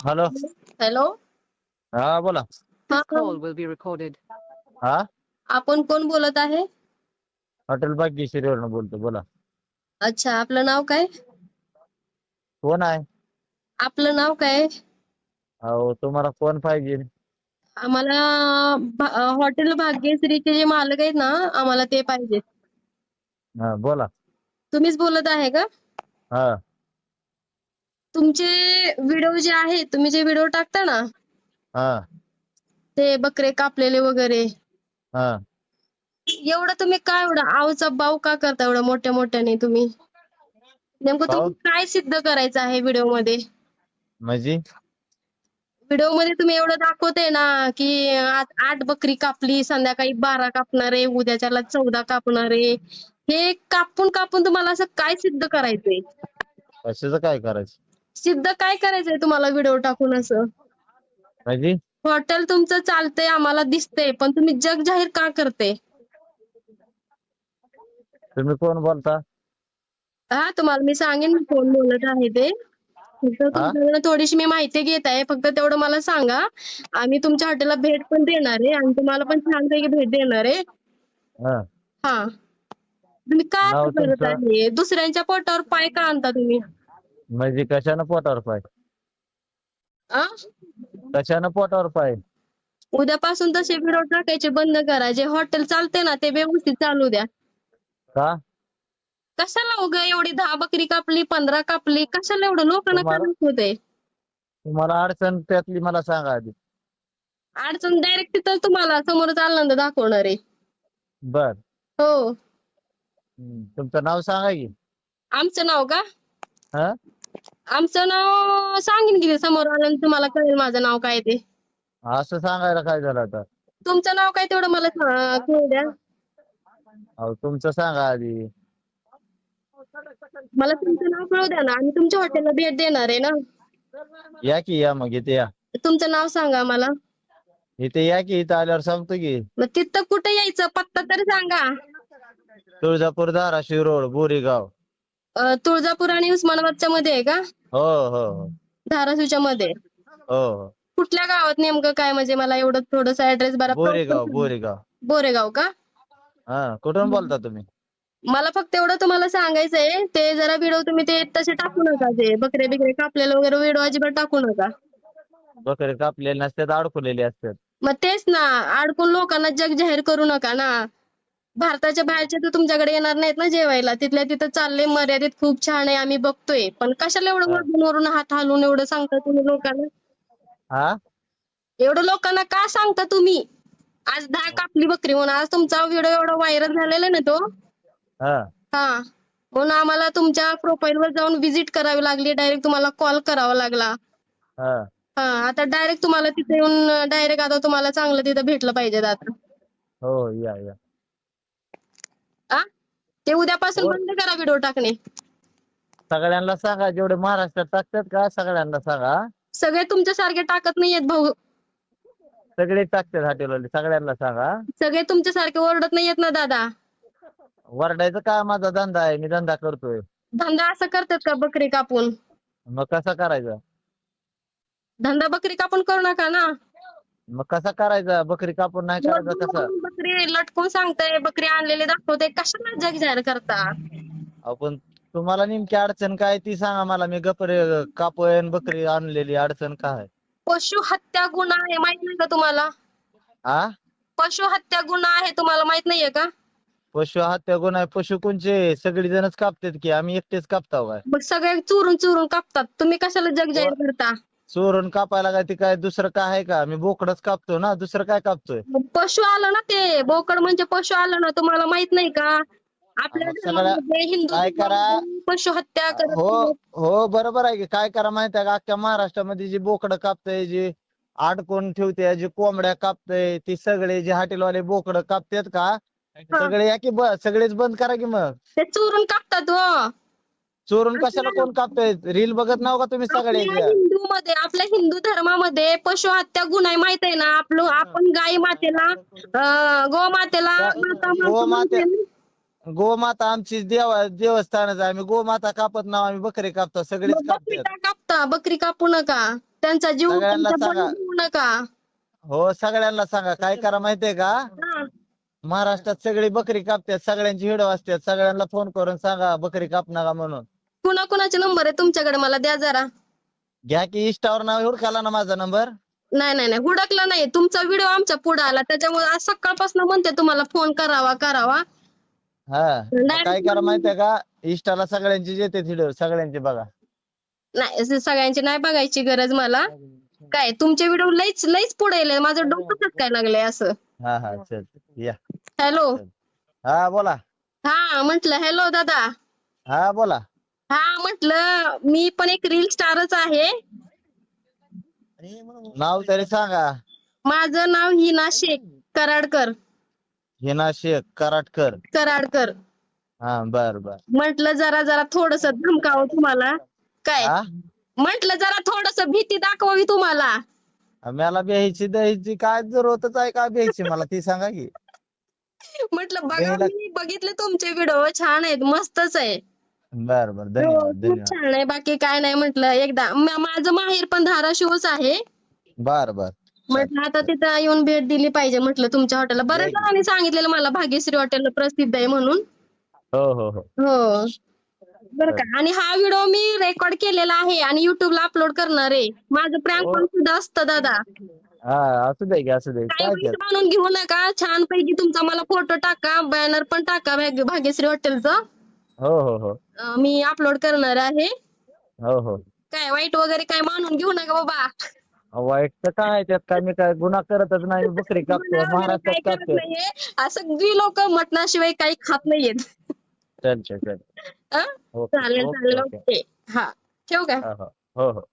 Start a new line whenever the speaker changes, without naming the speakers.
Hello.
Hello.
हा बोला.
हा,
Call will be recorded.
हा
आपण कोण बोलत आहे?
हॉटेल भाग्यश्रीवरून बोलतो. बोला.
अच्छा, आपलं नाव काय?
कोण आहे?
आपलं नाव काय?
अहो तुम्हाला कोण पाहिजे?
आम्हाला हॉटेल भाग्यश्रीचे जे मालक आहेत ना, आम्हाला ते पाहिजे.
हा बोला.
तुम्हीच बोलत आहे का?
हा
तुमचे व्हिडिओ जे आहे, तुम्ही जे व्हिडिओ टाकता ना,
हा
ते बकरे कापलेले वगैरे,
हा
एवढं तुम्ही काय एवढं आवचा बाव का करता एवढं मोठ्या मोठ्याने तुम्ही? नेमकं
काहून?
तुम्ही काय सिद्ध करायचं आहे व्हिडिओ मध्ये?
म्हणजे
व्हिडिओ मध्ये तुम्ही एवढं दाखवते ना, की आज 8 बकरी कापली, संध्याकाळी 12 कापणार आहे, उद्याच्याला 14 कापणार आहे. हे कापून कापून तुम्हाला असं काय सिद्ध करायचंय?
कशाचं काय करायचं?
सिद्ध काय करायचंय तुम्हाला व्हिडिओ टाकून असं?
म्हणजे
हॉटेल तुमचं चालतंय, आम्हाला दिसतंय, पण तुम्ही जग जाहीर का करते?
तुम्ही कोण बोलता?
हा, तुम्हाला मी सांगेन मी कोण बोलत आहे ते. फक्त
हा
तुमच्याकडे थोडीशी मी माहिती घेत आहे. फक्त तेवढं मला सांगा. आम्ही तुमच्या हॉटेलला भेट पण देणार आहे आणि तुम्हाला पण छानपैकी भेट देणार आहे.
हा
हा. तुम्ही का
नाव
असं करत
तुमचं?
आहे? दुसऱ्यांच्या पोटावर पाय का आणता तुम्ही?
म्हणजे कशानं पोटावर पाय?
आ?
कशानं पोटावर पाय?
उद्यापासून तसे व्हिडिओ टाकायचे बंद करा. जे हॉटेल चालते ना, ते व्यवस्थित चालू द्या.
का?
कशाला उगा एवढी 10 बकरी कापली, 15 कापली, कशाला एवढं लोकांना काय
तुम्हाला
दाखवतंय?
तुम्हाला अडचण त्यातली मला सांगा आधी.
अडचण डायरेक्ट तिथं तुम्हाला समोरच आल्यानंतर दाखवणार आहे.
बर.
हो.
तुमचं नाव सांगा की.
आमचं नाव का?
हा
आमचं नाव सांगेन की समोर आल्यानंतर तुम्हाला कळेल माझं नाव काय ते.
असं सांगायला काय झालं आता?
तुमचं नाव काय तेवढं मला कळू द्या.
अहो तुमचं सांगा आधी.
मला तुमचं नाव कळू द्या ना. आम्ही तुमच्या हॉटेलला भेट देणार आहे ना.
या की या, मग इथे या.
तुमचं नाव सांगा मला.
इथे या की, इथं आल्यावर सांगतो की.
मग तिथं कुठे यायचं पत्ता तरी सांगा.
तुळजापूर, धाराशिव रोड, बोरीगाव.
तुळजापूर आणि उस्मानाबादच्या मध्ये आहे का?
हो हो हो
धाराशिवच्या मध्ये.
हो हो.
कुठल्या गावात नेमकं काय, म्हणजे मला एवढं थोडंसं ऍड्रेस बरा
बोरेगाव बोरेगाव.
बोरेगाव का?
हा कुठून बोलता तुम्ही?
मला फक्त एवढं तुम्हाला सांगायचंय, ते जरा व्हिडिओ तुम्ही ते तसे टाकू नका. ते बकरे बिकरे कापलेले वगैरे व्हिडिओ अजिबात टाकू नका.
बकरे कापलेले नसतात, अडकवलेले असतात.
मग तेच ना, अडकून लोकांना जग जाहीर करू नका ना. भारताच्या बाहेरचे तर तुमच्याकडे येणार नाहीत ना जेवायला. तिथल्या तिथं चालले मर्यादित खूप छान आहे, आम्ही बघतोय. पण कशाला एवढं वरून हात हलवून एवढं सांगता तुम्ही लोकांना?
हा
एवढं लोकांना का सांगता तुम्ही? आज 10 कापली बकरी म्हणून. आज तुमचा व्हिडिओ एवढा व्हायरल झालेला आहे ना तो.
हा
हा. म्हणून आम्हाला तुमच्या प्रोफाईलवर जाऊन व्हिजिट करावी लागली. डायरेक्ट तुम्हाला कॉल करावा लागला.
हा
हा. आता डायरेक्ट तुम्हाला तिथे येऊन डायरेक्ट आता तुम्हाला चांगलं तिथं भेटलं पाहिजे आता.
हो या या.
आ? ते उद्यापासून
हो
बंद करा व्हिडिओ टाकणे.
सगळ्यांना सांगा, जेवढे महाराष्ट्रात टाकतात का सगळ्यांना सांगा.
सगळे तुमच्यासारखे टाकत नाहीयेत भाऊ.
सगळे टाकतात हॉटेलवाले, सगळ्यांना सांगा.
सगळे तुमच्यासारखे ओरडत नाहीयेत ना दादा.
वरडायचं का? माझा धंदा आहे, मी धंदा करतोय.
धंदा असं करतात का बकरी कापून?
मग कसा करायचा?
धंदा बकरी कापून करू नका ना.
मग कसा करायचा? बकरी कापून नाही करायचा कसा?
बकरी लटकून सांगताय, बकरी आणलेली दाखवते, कशाला जग जाहीर करता?
आपण तुम्हाला नेमकी अडचण काय ती सांगा मला. मी बकरी कापून बकरी आणलेली, अडचण काय?
पशु हत्या गुन्हा आहे, माहित नाही का तुम्हाला?
आ
पशु हत्या गुन्हा आहे, तुम्हाला माहित नाहीये का?
पशु हत्या गुन्हा आहे. पशु कोणचे? सगळी जणच कापतात की, आम्ही एकटेच कापताव काय?
मग सगळे चोरून चोरून कापतात, तुम्ही कशाला जग जाहीर करता?
चोरून कापायला काय ती काय दुसरं काय आहे का? मी बोकडच कापतो ना, दुसरं काय कापतोय?
मग पशु आलं ना, ते बोकड म्हणजे पशु आलं ना, तुम्हाला माहित नाही का? आपल्या
मग सगळ्या
धर्मामध्ये हिंदू
काय करा.
धर्मामध्ये पशु हत्या करत
हो
नाहीत.
हो बरोबर आहे की. काय करा माहिती आहे का? अख्ख्या महाराष्ट्रामध्ये जी बोकडं कापतय, जी अडकून ठेवते, जी कोंबड्या कापतय, ती सगळे जे हॉटेलवाले बोकडं कापतात का, सगळे या की सगळेच बंद करा की. मग
ते चोरून कापतात हो.
चोरून कशाला कोण कापतय? रील बघत नाव का तुम्ही सगळ्याच्या?
आपल्या हिंदू धर्मामध्ये पशु हत्या गुन्हा आहे, माहित आहे ना? आपण गाई मातेला गोमातेला माता
गोमाता
म्हणतो.
गोमाता आमची देवस्थानच आहे. आम्ही गोमाता कापत नाव, आम्ही बकरी कापतो, सगळेच
बकरी
कापतात.
का कापता, बकरी कापू नका. त्यांचा जीव
सगळ्यांना
तुमच्या
सांगा.
बळी देऊ नका.
हो सगळ्यांना सांगा काय करा माहितीये का,
हा.
महाराष्ट्रात सगळी बकरी कापतात, सगळ्यांची व्हिडिओ असतात, सगळ्यांना फोन करून सांगा बकरी काप नका म्हणून.
कुणाकुणाचे नंबर आहे तुमच्याकडे मला द्या जरा.
घ्या की इंस्टावर नाव हुडकाला ना माझा नंबर.
नाही नाही नाही हुडकला नाही, तुमचा व्हिडिओ आमच्या पुढे आला त्याच्यामुळे आज सकाळपासून म्हणते तुम्हाला फोन करावा करावा.
हा मग काय करा माहितीये का, इंस्टाला सगळ्यांची येते व्हिडिओ, सगळ्यांची बघा.
नाही सगळ्यांची नाही बघायची गरज मला. काय तुमचे व्हिडिओ लईच लईच पुढे येले, माझं डोकं काय लागलंय असं.
हा हा चल या.
हॅलो.
हा बोला.
हा म्हटलं हॅलो दादा.
हा बोला.
हा म्हटलं मी पण एक रील स्टारच आहे.
नाव तरी सांगा.
माझं नाव हिना शेख कराडकर.
हिना शेख कराडकर.
कराडकर.
हा बर बर.
म्हटलं जरा जरा थोडस धमकावं तुम्हाला. काय
हा
म्हटलं जरा थोडस भीती दाखवावी तुम्हाला.
मला भ्यायची द्यायची काय जरूरतच आहे का भ्यायची, मला ती सांगा की.
म्हटलं बघा
भ्यायला-
मी बघितले तुमचे व्हिडिओ छान आहेत, मस्तच आहे.
बर बर
हो,
धन्यवाद
खूप
धन्यवाद.
छान आहे. बाकी काय नाही म्हटलं एकदा माझं माहेर पण धाराशिवच आहे.
बर बर.
म्हटलं आता तिथं येऊन भेट दिली पाहिजे म्हटलं तुमच्या हॉटेलला. बऱ्याच
या की.
जणांनी सांगितलेलं मला भाग्यश्री हॉटेल प्रसिद्ध आहे म्हणून.
हो हो हो.
हो बरं का. आणि हा व्हिडिओ मी रेकॉर्ड केलेला आहे आणि युट्यूबला अपलोड करणार आहे. माझं प्रँक
हो.
पण सुद्धा असतं दादा.
हा असू दे की असू दे
काही
काय
वाईट
त्यात.
मानून घेऊ नका. छान पैकी तुमचा मला फोटो टाका, बॅनर पण टाका भाग्यश्री हॉटेलचा.
हो हो हो
मी अपलोड करणार आहे.
हो हो.
काय वाईट वगैरे काय मानून घेऊ नका बाबा.
वाईट तर काय त्यात, काय मी काय गुन्हा करतच नाही, मी बकरी कापतो
गुन्हा वगैरे
महाराष्ट्रात
काही करत
कापतो.
नाहीये. असं सगळी लोक मटणाशिवाय काही खात नाहीयेत.
चल चल चल.
हा?
ओके
चालेल
ओके
चालेल
ओके.
ओके. हा ठेवू का?
हो हो हो हो.